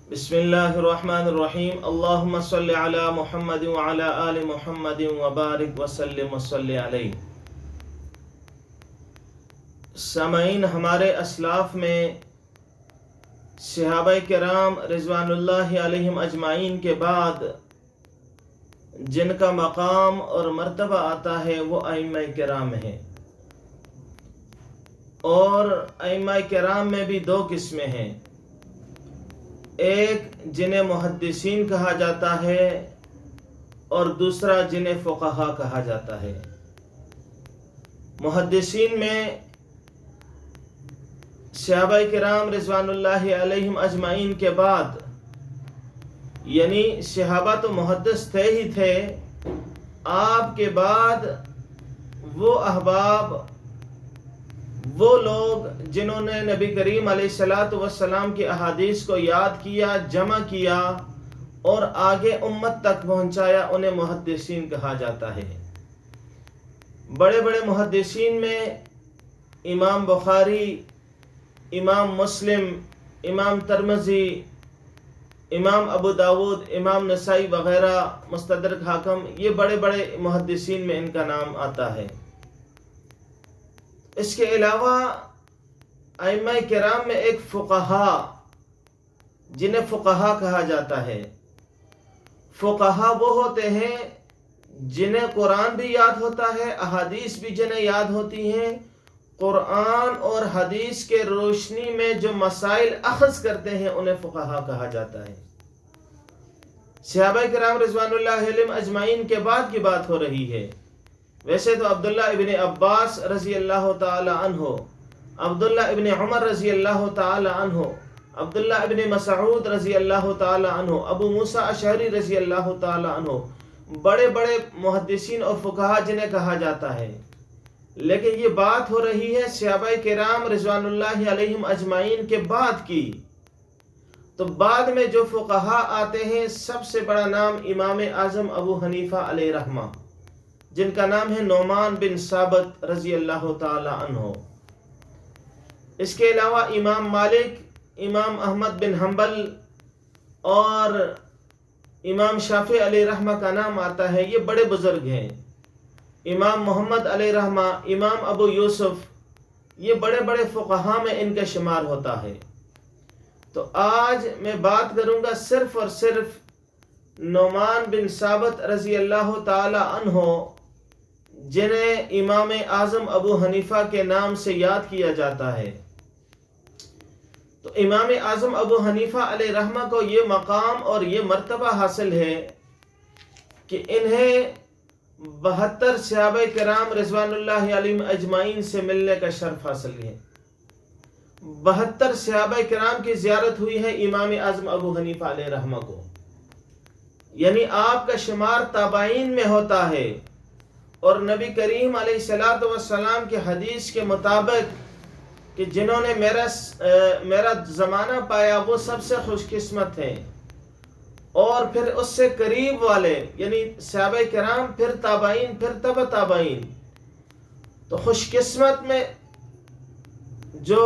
بسم اللہ الرحمن الرحیم اللہم صلی علی محمد وعلی آل محمد وبارک وسلم وصلی علیہ۔ سامعین، ہمارے اسلاف میں صحابہ کرام رضوان اللہ علیہم اجمعین کے بعد جن کا مقام اور مرتبہ آتا ہے وہ ائمہ کرام ہیں، اور ائمہ کرام میں بھی دو قسمیں ہیں، ایک جنہیں محدثین کہا جاتا ہے اور دوسرا جنہیں فقہا کہا جاتا ہے۔ محدثین میں صحابہ کرام رضوان اللہ علیہم اجمعین کے بعد، یعنی صحابہ تو محدث تھے ہی تھے، آپ کے بعد وہ احباب، وہ لوگ جنہوں نے نبی کریم علیہ الصلاۃ والسلام کی احادیث کو یاد کیا، جمع کیا اور آگے امت تک پہنچایا، انہیں محدثین کہا جاتا ہے۔ بڑے بڑے محدثین میں امام بخاری، امام مسلم، امام ترمذی، امام ابو داود، امام نسائی وغیرہ، مستدرک حاکم، یہ بڑے بڑے محدثین میں ان کا نام آتا ہے۔ اس کے علاوہ ائمہ کرام میں ایک فقہا، جنہیں فقہا کہا جاتا ہے۔ فقہا وہ ہوتے ہیں جنہیں قرآن بھی یاد ہوتا ہے، احادیث بھی جنہیں یاد ہوتی ہیں، قرآن اور حدیث کے روشنی میں جو مسائل اخذ کرتے ہیں انہیں فقہا کہا جاتا ہے۔ صحابہ کرام رضوان اللہ علیہم اجمعین کے بعد کی بات ہو رہی ہے۔ ویسے تو عبداللہ ابن عباس رضی اللہ تعالی عنہ، عبداللہ ابن عمر رضی اللہ تعالی عنہ، عبداللہ ابن مسعود رضی اللہ تعالی عنہ، ابو موسیٰ اشعری رضی اللہ تعالی عنہ، بڑے بڑے محدثین اور فقہا جنہیں کہا جاتا ہے۔ لیکن یہ بات ہو رہی ہے صحابہ کرام رضوان اللہ علیہم اجمعین کے بعد کی، تو بعد میں جو فقہا آتے ہیں، سب سے بڑا نام امام اعظم ابو حنیفہ علیہ رحمہ، جن کا نام ہے نعمان بن ثابت رضی اللہ تعالی عنہ۔ اس کے علاوہ امام مالک، امام احمد بن حنبل اور امام شافعی علیہ رحمہ کا نام آتا ہے، یہ بڑے بزرگ ہیں۔ امام محمد علیہ رحمہ، امام ابو یوسف، یہ بڑے بڑے فقہا میں ان کا شمار ہوتا ہے۔ تو آج میں بات کروں گا صرف اور صرف نعمان بن ثابت رضی اللہ تعالی عنہ، جنہیں امام اعظم ابو حنیفہ کے نام سے یاد کیا جاتا ہے۔ تو امام اعظم ابو حنیفہ علیہ رحمہ کو یہ مقام اور یہ مرتبہ حاصل ہے کہ انہیں 72 صحابہ کرام رضوان اللہ علیہم اجمعین سے ملنے کا شرف حاصل ہے۔ 72 صحابہ کرام کی زیارت ہوئی ہے امام اعظم ابو حنیفہ علیہ رحمہ کو، یعنی آپ کا شمار تابعین میں ہوتا ہے، اور نبی کریم علیہ الصلاۃ والسلام کے حدیث کے مطابق کہ جنہوں نے میرا زمانہ پایا وہ سب سے خوش قسمت ہیں، اور پھر اس سے قریب والے یعنی صحابہ کرام، پھر تابعین، پھر تبع تابعین۔ تو خوش قسمت میں جو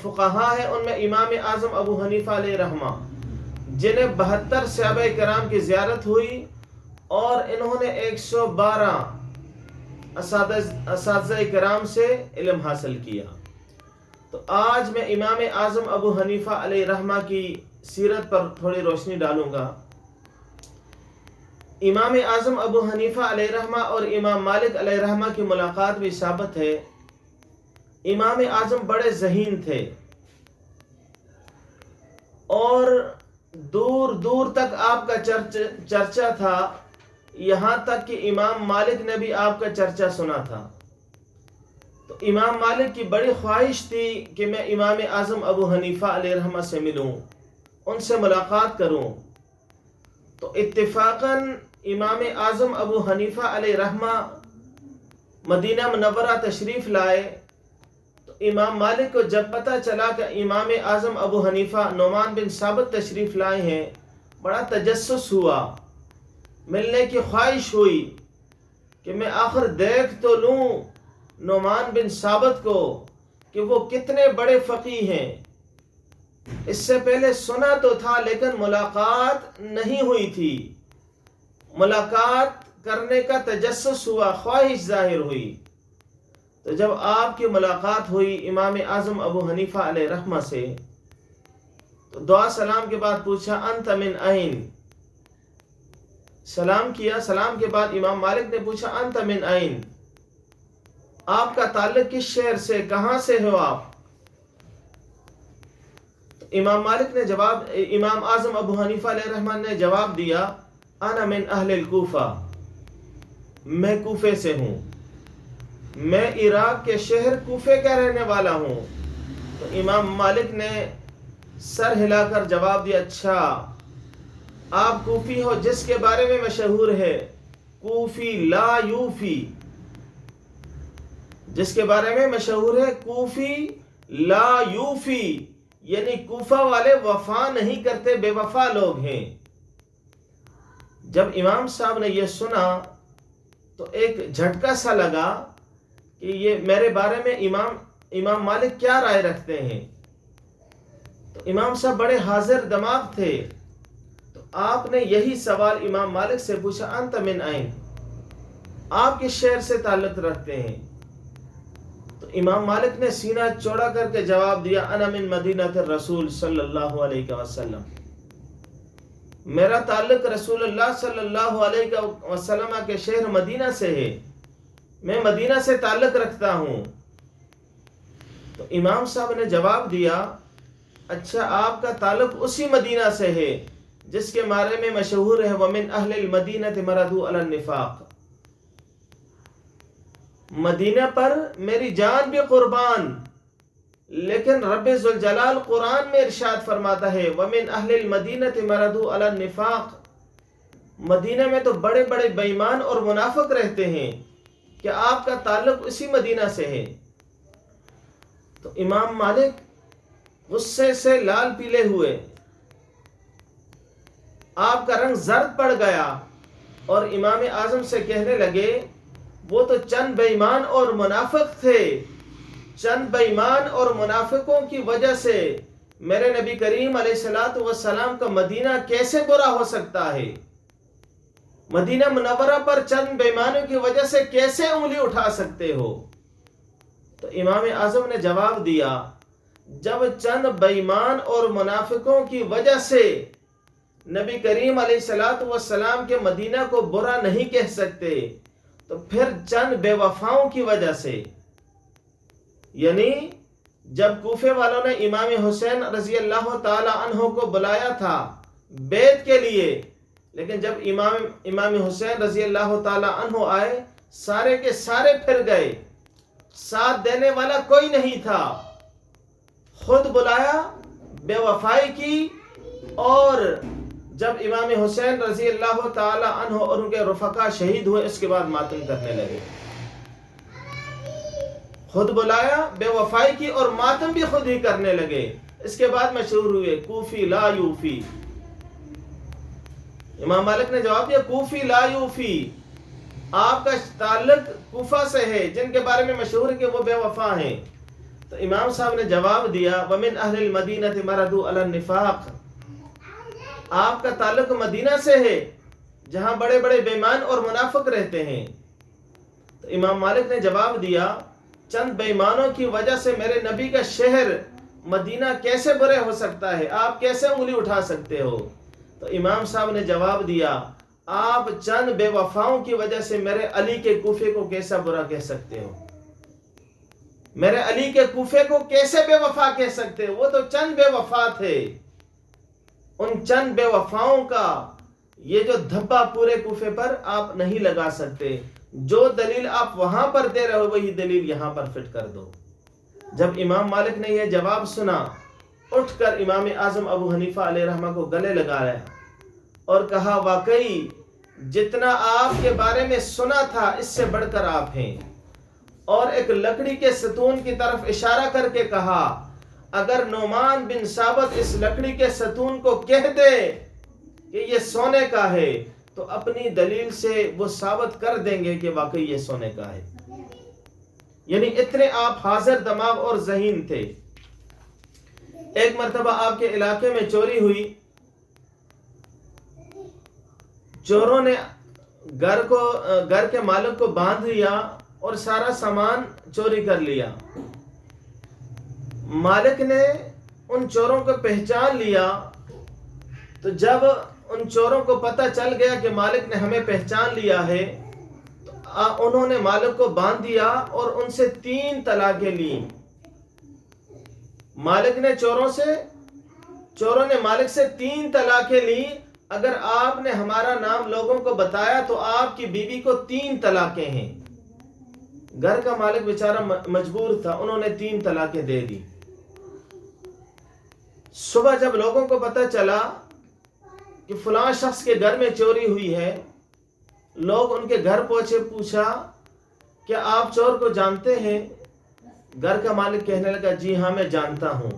فقہا ہیں ان میں امام اعظم ابو حنیفہ علیہ رحمہ، جنہیں 72 صحابہ کرام کی زیارت ہوئی اور انہوں نے 112 اساتذہ کرام سے علم حاصل کیا۔ تو آج میں امام اعظم ابو حنیفہ علیہ رحمہ کی سیرت پر تھوڑی روشنی ڈالوں گا۔ امام اعظم ابو حنیفہ علیہ رحمہ اور امام مالک علیہ رحمہ کی ملاقات بھی ثابت ہے۔ امام اعظم بڑے ذہین تھے اور دور دور تک آپ کا چرچا تھا، یہاں تک کہ امام مالک نے بھی آپ کا چرچا سنا تھا۔ تو امام مالک کی بڑی خواہش تھی کہ میں امام اعظم ابو حنیفہ علیہ رحمہ سے ملوں، ان سے ملاقات کروں۔ تو اتفاقاً امام اعظم ابو حنیفہ علیہ رحمہ مدینہ منورہ تشریف لائے۔ تو امام مالک کو جب پتہ چلا کہ امام اعظم ابو حنیفہ نعمان بن ثابت تشریف لائے ہیں، بڑا تجسس ہوا، ملنے کی خواہش ہوئی کہ میں آخر دیکھ تو لوں نعمان بن ثابت کو کہ وہ کتنے بڑے فقیہ ہیں۔ اس سے پہلے سنا تو تھا لیکن ملاقات نہیں ہوئی تھی، ملاقات کرنے کا تجسس ہوا، خواہش ظاہر ہوئی۔ تو جب آپ کی ملاقات ہوئی امام اعظم ابو حنیفہ علیہ رحمہ سے، تو دعا سلام کے بعد پوچھا انت من این، سلام کیا، سلام کے بعد امام مالک نے پوچھا انت من این، آپ کا تعلق کس شہر سے، کہاں سے ہو آپ؟ امام مالک نے جواب، امام اعظم ابو حنیفہ علیہ رحمہ نے جواب دیا انا من اہل الکوفہ، میں کوفے سے ہوں، میں عراق کے شہر کوفے کا رہنے والا ہوں۔ تو امام مالک نے سر ہلا کر جواب دیا اچھا آپ کوفی ہو، جس کے بارے میں مشہور ہے کوفی لا یوفی، جس کے بارے میں مشہور ہے کوفی لا یوفی، یعنی کوفہ والے وفا نہیں کرتے، بے وفا لوگ ہیں۔ جب امام صاحب نے یہ سنا تو ایک جھٹکا سا لگا کہ یہ میرے بارے میں امام مالک کیا رائے رکھتے ہیں۔ تو امام صاحب بڑے حاضر دماغ تھے، تو آپ نے یہی سوال امام مالک سے پوچھا انت من این، آپ کس شہر سے تعلق رکھتے ہیں؟ تو امام مالک نے سینہ چوڑا کر کے جواب دیا انا من مدینہ الرسول صلی اللہ علیہ وسلم، میرا تعلق رسول اللہ صلی اللہ علیہ وسلم کے شہر مدینہ سے ہے، میں مدینہ سے تعلق رکھتا ہوں۔ تو امام صاحب نے جواب دیا اچھا آپ کا تعلق اسی مدینہ سے ہے جس کے بارے میں مشہور ہے ومن اہل المدینہ مردوا علی النفاق، مدینہ پر میری جان بھی قربان، لیکن رب ذوالجلال قرآن میں ارشاد فرماتا ہے ومن اہل المدینہ مردوا علی النفاق، مدینہ میں تو بڑے بڑے بے ایمان اور منافق رہتے ہیں، کہ آپ کا تعلق اسی مدینہ سے ہے۔ تو امام مالک غصے سے لال پیلے ہوئے، آپ کا رنگ زرد پڑ گیا، اور امام اعظم سے کہنے لگے وہ تو چند بے ایمان اور منافق تھے، چند بے ایمان اور منافقوں کی وجہ سے میرے نبی کریم علیہ الصلوۃ والسلام کا مدینہ کیسے برا ہو سکتا ہے؟ مدینہ منورہ پر چند بے ایمانوں کی وجہ سے کیسے انگلی اٹھا سکتے ہو؟ تو امام اعظم نے جواب دیا جب چند بے ایمان اور منافقوں کی وجہ سے نبی کریم علیہ الصلوۃ والسلام کے مدینہ کو برا نہیں کہہ سکتے، تو پھر چند بے وفاؤں کی وجہ سے، یعنی جب کوفے والوں نے امام حسین رضی اللہ تعالی عنہ کو بلایا تھا بیعت کے لیے، لیکن جب امام حسین رضی اللہ تعالی عنہ آئے سارے کے سارے پھر گئے، ساتھ دینے والا کوئی نہیں تھا، خود بلایا، بے وفائی کی، اور جب امام حسین رضی اللہ تعالی عنہ اور ان کے رفقا شہید ہوئے اس کے بعد ماتم کرنے لگے، خود بلایا، بے وفائی کی، اور ماتم بھی خود ہی کرنے لگے۔ اس کے بعد مشہور ہوئے کوفی لا یوفی۔ امام مالک نے جواب دیا کوفی لا یوفی، آپ کا تعلق کوفہ سے ہے جن کے بارے میں مشہور ہے کہ وہ بے وفا ہیں۔ تو امام صاحب نے جواب دیا ومن اہل المدینہ مردوا علی النفاق، آپ کا تعلق مدینہ سے ہے جہاں بڑے بڑے بے ایمان اور منافق رہتے ہیں۔ تو امام مالک نے جواب دیا چند بے ایمانوں کی وجہ سے میرے نبی کا شہر مدینہ کیسے برے ہو سکتا ہے، آپ کیسے انگلی اٹھا سکتے ہو؟ تو امام صاحب نے جواب دیا آپ چند بے وفاؤں کی وجہ سے میرے علی کے کوفے کو کیسا برا کہہ سکتے ہو؟ میرے علی کے کوفے کو کیسے بے وفا کہہ سکتے ہو؟ وہ تو چند بے وفا تھے، ان چند بے وفاؤں کا یہ جو دھبا پورے کوفے پر آپ نہیں لگا سکتے، جو دلیل آپ وہاں پر دے رہے ہو وہی دلیل یہاں پر فٹ کر دو۔ جب امام مالک نے یہ جواب سنا، اٹھ کر امام اعظم ابو حنیفہ علیہ رحمہ کو گلے لگایا اور کہا واقعی جتنا آپ کے بارے میں سنا تھا اس سے بڑھ کر آپ ہیں، اور ایک لکڑی کے ستون کی طرف اشارہ کر کے کہا اگر نعمان بن ثابت اس لکڑی کے ستون کو کہہ دے کہ یہ سونے کا ہے تو اپنی دلیل سے وہ ثابت کر دیں گے کہ واقعی یہ سونے کا ہے۔ یعنی اتنے آپ حاضر دماغ اور ذہین تھے۔ ایک مرتبہ آپ کے علاقے میں چوری ہوئی، چوروں نے گھر کے مالک کو باندھ لیا اور سارا سامان چوری کر لیا۔ مالک نے ان چوروں کو پہچان لیا، تو جب ان چوروں کو پتہ چل گیا کہ مالک نے ہمیں پہچان لیا ہے، تو انہوں نے مالک کو باندھ دیا اور ان سے 3 طلاقیں لی۔ چوروں نے مالک سے 3 طلاقیں لی۔ اگر آپ نے ہمارا نام لوگوں کو بتایا تو آپ کی بیوی کو 3 طلاقیں ہیں۔ گھر کا مالک بیچارہ مجبور تھا، انہوں نے 3 طلاقیں دے دی۔ صبح جب لوگوں کو پتہ چلا کہ فلاں شخص کے گھر میں چوری ہوئی ہے، لوگ ان کے گھر پہنچے، پوچھا کہ آپ چور کو جانتے ہیں؟ گھر کا مالک کہنے لگا جی ہاں میں جانتا ہوں،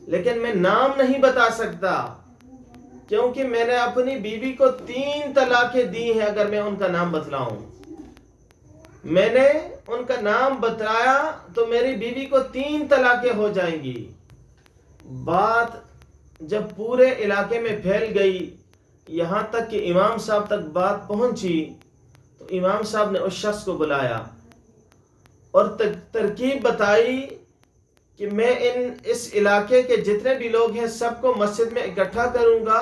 لیکن میں نام نہیں بتا سکتا کیونکہ میں نے اپنی بیوی کو 3 طلاقیں دی ہیں۔ اگر میں ان کا نام بتلاؤں، میں نے ان کا نام بتایا تو میری بیوی کو 3 طلاقیں ہو جائیں گی۔ بات جب پورے علاقے میں پھیل گئی، یہاں تک کہ امام صاحب تک بات پہنچی، تو امام صاحب نے اس شخص کو بلایا اور ترکیب بتائی کہ میں اس علاقے کے جتنے بھی لوگ ہیں سب کو مسجد میں اکٹھا کروں گا۔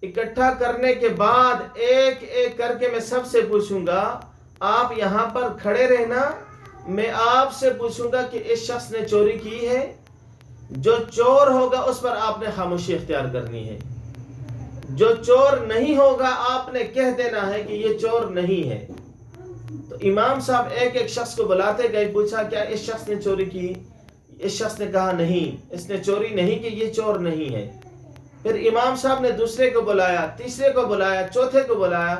اکٹھا کرنے کے بعد ایک ایک کر کے میں سب سے پوچھوں گا، آپ یہاں پر کھڑے رہنا، میں آپ سے پوچھوں گا کہ اس شخص نے چوری کی ہے۔ جو چور ہوگا اس پر آپ نے خاموشی اختیار کرنی ہے، جو چور نہیں ہوگا آپ نے کہہ دینا ہے کہ یہ چور نہیں ہے۔ تو امام صاحب ایک ایک شخص کو بلاتے گئے، پوچھا کیا اس شخص نے چوری کی؟ اس شخص نے کہا نہیں، اس نے چوری نہیں کی، یہ چور نہیں ہے۔ پھر امام صاحب نے دوسرے کو بلایا، تیسرے کو بلایا، چوتھے کو بلایا،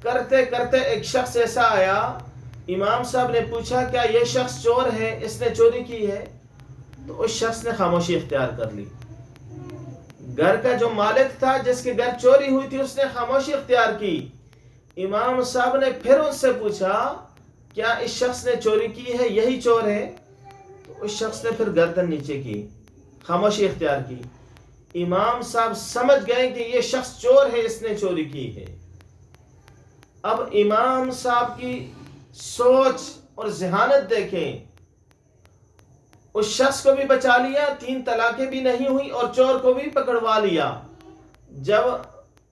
کرتے کرتے ایک شخص ایسا آیا، امام صاحب نے پوچھا کیا یہ شخص چور ہے، اس نے چوری کی ہے؟ تو اس شخص نے خاموشی اختیار کر لی۔ گھر کا جو مالک تھا جس کے گھر چوری ہوئی تھی اس نے خاموشی اختیار کی۔ امام صاحب نے پھر ان سے پوچھا کیا اس شخص نے چوری کی ہے، یہی چور ہے؟ تو اس شخص نے پھر گردن نیچے کی، خاموشی اختیار کی۔ امام صاحب سمجھ گئے کہ یہ شخص چور ہے، اس نے چوری کی ہے۔ اب امام صاحب کی سوچ اور ذہانت دیکھیں، اس شخص کو بھی بچا لیا، 3 طلاقیں بھی نہیں ہوئی، اور چور کو بھی پکڑوا لیا۔ جب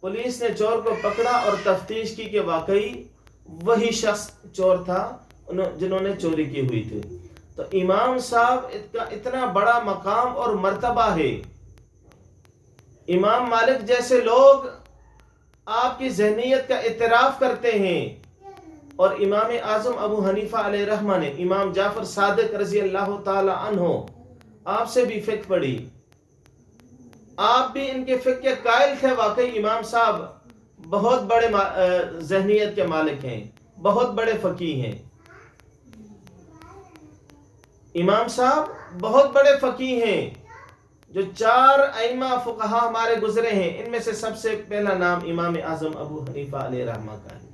پولیس نے چور کو پکڑا اور تفتیش کی کہ واقعی وہی شخص چور تھا جنہوں نے چوری کی ہوئی تھی، تو امام صاحب کا اتنا بڑا مقام اور مرتبہ ہے۔ امام مالک جیسے لوگ آپ کی ذہنیت کا اعتراف کرتے ہیں، اور امام اعظم ابو حنیفہ علیہ رحمہ نے امام جعفر صادق رضی اللہ تعالی عنہ آپ سے بھی فقہ پڑھی، آپ بھی ان کے فقہ کے قائل تھے۔ واقعی امام صاحب بہت بڑے ذہنیت کے مالک ہیں، بہت بڑے فقیہ ہیں۔ امام صاحب بہت بڑے فقیہ ہیں۔ جو 4 ائمہ فقہا ہمارے گزرے ہیں، ان میں سے سب سے پہلا نام امام اعظم ابو حنیفہ علیہ رحمہ کا ہے۔